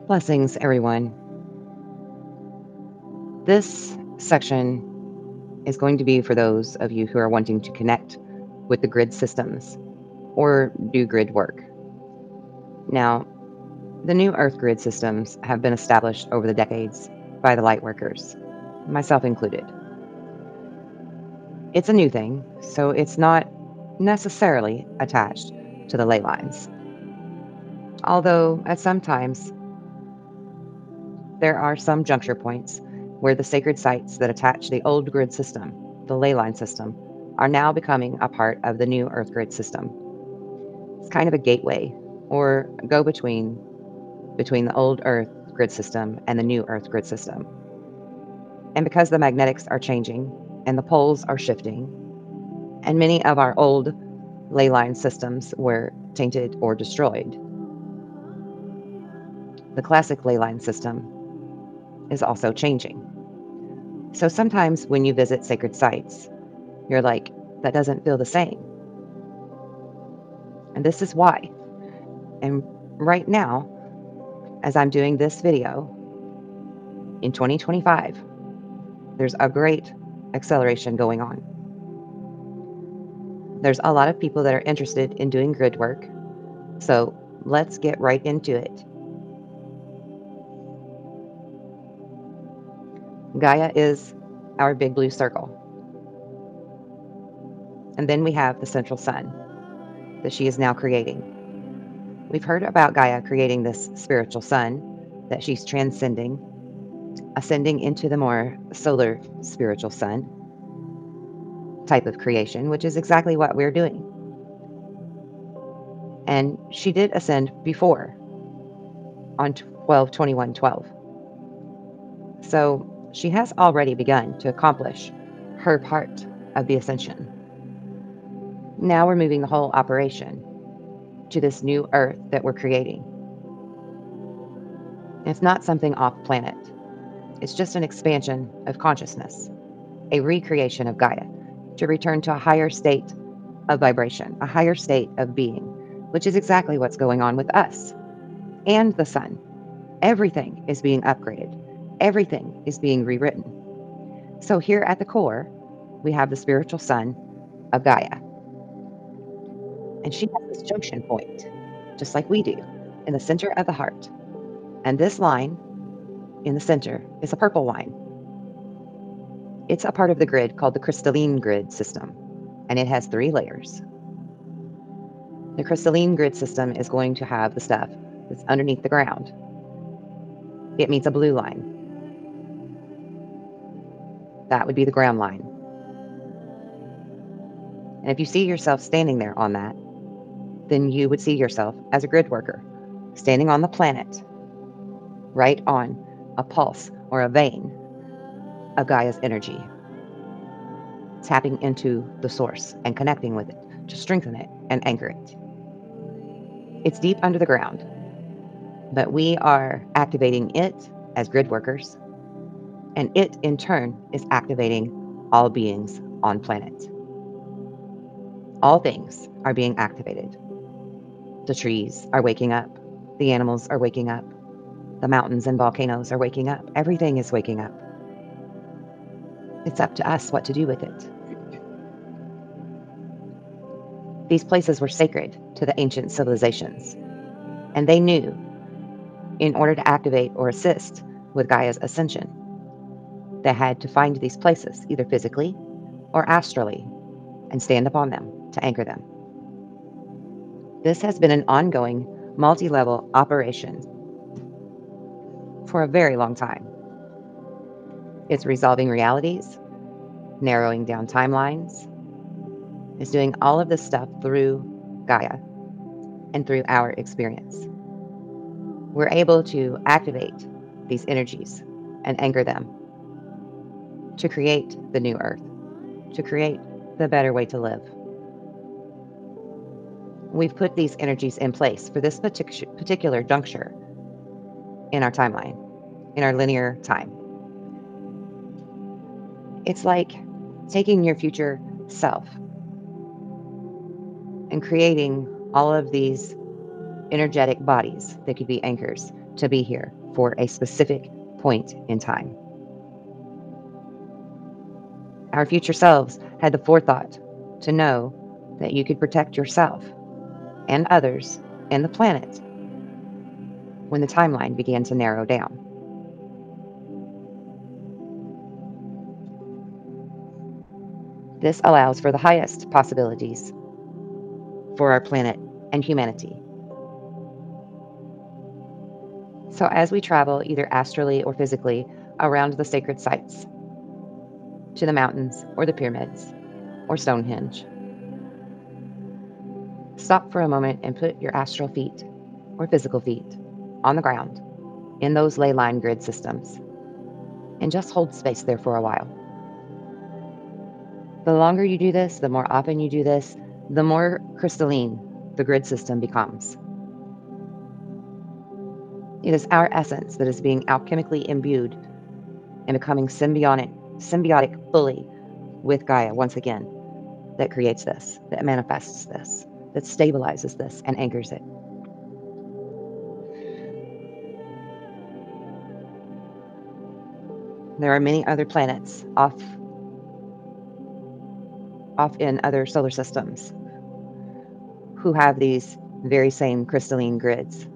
Blessings, everyone. This section is going to be for those of you who are wanting to connect with the grid systems or do grid work. Now, the new Earth grid systems have been established over the decades by the light workers, myself included. It's a new thing, so it's not necessarily attached to the ley lines. Although, at some times, there are some juncture points where the sacred sites that attach the old grid system, the ley line system, are now becoming a part of the new Earth grid system. It's kind of a gateway or go between the old Earth grid system and the new Earth grid system. And because the magnetics are changing and the poles are shifting, and many of our old ley line systems were tainted or destroyed, the classic ley line system is also changing. So sometimes when you visit sacred sites, you're like, that doesn't feel the same. And this is why. And right now, as I'm doing this video in 2025, there's a great acceleration going on. There's a lot of people that are interested in doing grid work. So let's get right into it. Gaia is our big blue circle. And then we have the central sun that she is now creating. We've heard about Gaia creating this spiritual sun that she's transcending, ascending into the more solar spiritual sun type of creation, which is exactly what we're doing. And she did ascend before on 12/21/12. So she has already begun to accomplish her part of the ascension. Now we're moving the whole operation to this new Earth that we're creating. It's not something off planet. It's just an expansion of consciousness, a recreation of Gaia to return to a higher state of vibration, a higher state of being, which is exactly what's going on with us and the sun. Everything is being upgraded. Everything is being rewritten. So here at the core, we have the spiritual sun of Gaia. And she has this junction point, just like we do, in the center of the heart. And this line in the center is a purple line. It's a part of the grid called the crystalline grid system, and it has 3 layers. The crystalline grid system is going to have the stuff that's underneath the ground. It meets a blue line. That would be the ground line. And if you see yourself standing there on that, then you would see yourself as a grid worker, standing on the planet, right on a pulse or a vein of Gaia's energy, tapping into the source and connecting with it to strengthen it and anchor it. It's deep under the ground, but we are activating it as grid workers, and it in turn is activating all beings on planet. All things are being activated. The trees are waking up. The animals are waking up. The mountains and volcanoes are waking up. Everything is waking up. It's up to us what to do with it. These places were sacred to the ancient civilizations, and they knew in order to activate or assist with Gaia's ascension, they had to find these places, either physically or astrally, and stand upon them to anchor them. This has been an ongoing, multi-level operation for a very long time. It's resolving realities, narrowing down timelines. It's doing all of this stuff through Gaia and through our experience. We're able to activate these energies and anchor them to create the new Earth, to create the better way to live. We've put these energies in place for this particular juncture in our timeline, in our linear time. It's like taking your future self and creating all of these energetic bodies that could be anchors to be here for a specific point in time. Our future selves had the forethought to know that you could protect yourself and others and the planet when the timeline began to narrow down. This allows for the highest possibilities for our planet and humanity. So, as we travel, either astrally or physically, around the sacred sites, to the mountains or the pyramids or Stonehenge, stop for a moment and put your astral feet or physical feet on the ground in those ley line grid systems and just hold space there for a while. The longer you do this, the more often you do this, the more crystalline the grid system becomes. It is our essence that is being alchemically imbued and becoming symbiotic fully with Gaia once again that creates this, that manifests this, that stabilizes this and anchors it. There are many other planets off in other solar systems who have these very same crystalline grids.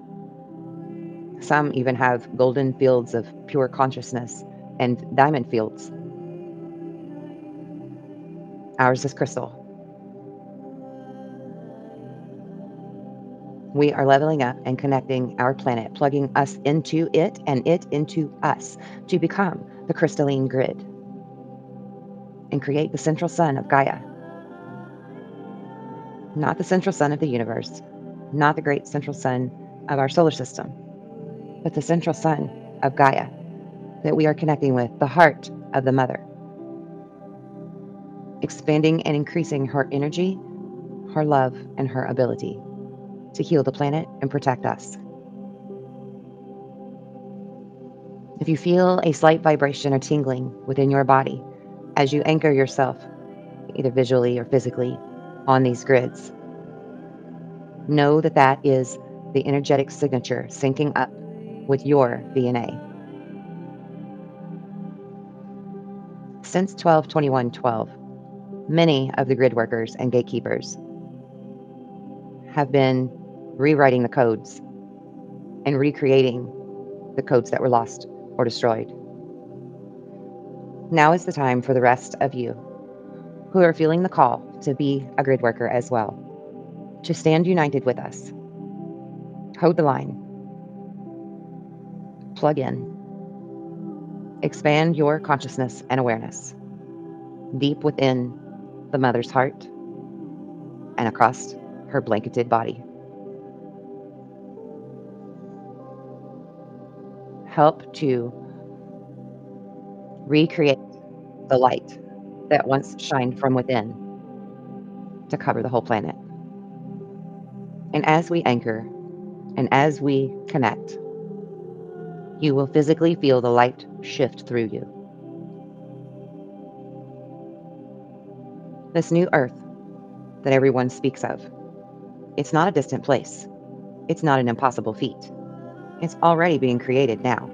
Some even have golden fields of pure consciousness and diamond fields. Ours is crystal. We are leveling up and connecting our planet, plugging us into it and it into us to become the crystalline grid and create the central sun of Gaia. Not the central sun of the universe, not the great central sun of our solar system, but the central sun of Gaia that we are connecting with, the heart of the mother, expanding and increasing her energy, her love, and her ability to heal the planet and protect us. If you feel a slight vibration or tingling within your body as you anchor yourself, either visually or physically, on these grids, know that that is the energetic signature syncing up with your DNA. Since 12/21/12, many of the grid workers and gatekeepers have been rewriting the codes and recreating the codes that were lost or destroyed. Now is the time for the rest of you who are feeling the call to be a grid worker as well, to stand united with us. Hold the line. Plug in. Expand your consciousness and awareness deep within the mother's heart and across her blanketed body. Help to recreate the light that once shined from within to cover the whole planet. And as we anchor and as we connect, you will physically feel the light shift through you. This new earth that everyone speaks of, it's not a distant place. It's not an impossible feat. It's already being created now.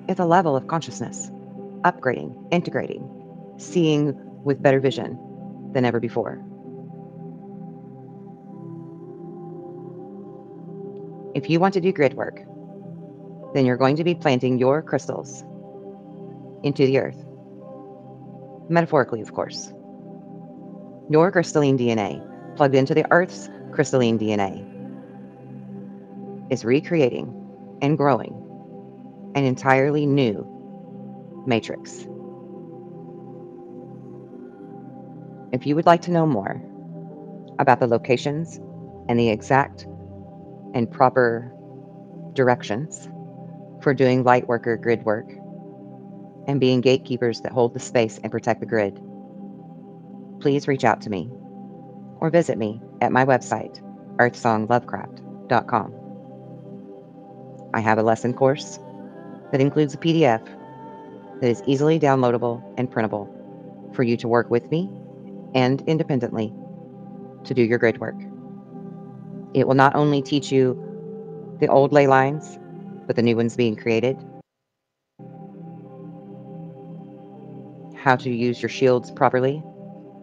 It's a level of consciousness, upgrading, integrating, seeing with better vision than ever before. If you want to do grid work, then you're going to be planting your crystals into the earth. Metaphorically, of course. Your crystalline DNA, plugged into the earth's crystalline DNA, is recreating and growing an entirely new matrix. If you would like to know more about the locations and the exact and proper directions for doing light worker grid work and being gatekeepers that hold the space and protect the grid, please reach out to me or visit me at my website, earthsonglovecraft.com. I have a lesson course that includes a PDF that is easily downloadable and printable for you to work with me and independently to do your grid work. It will not only teach you the old ley lines but the new one's being created. How to use your shields properly,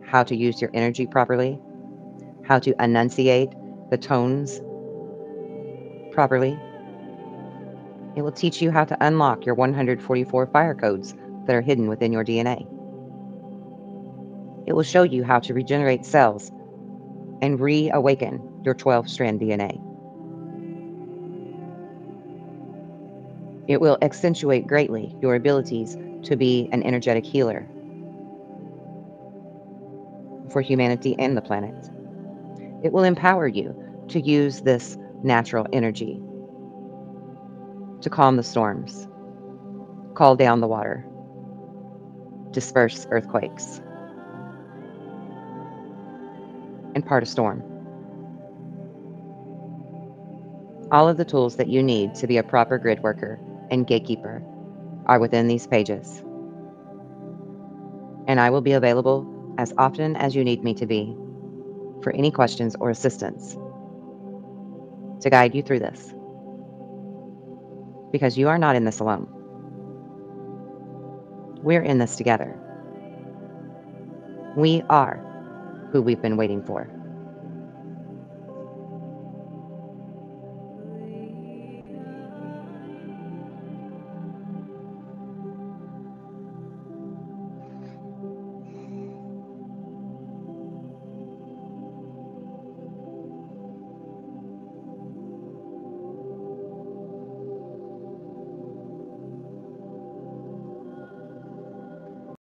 how to use your energy properly, how to enunciate the tones properly. It will teach you how to unlock your 144 fire codes that are hidden within your DNA. It will show you how to regenerate cells and reawaken your 12-strand DNA. It will accentuate greatly your abilities to be an energetic healer for humanity and the planet. It will empower you to use this natural energy to calm the storms, call down the water, disperse earthquakes, and part a storm. All of the tools that you need to be a proper grid worker and gatekeeper are within these pages, and I will be available as often as you need me to be for any questions or assistance to guide you through this, because you are not in this alone. We're in this together. We are who we've been waiting for.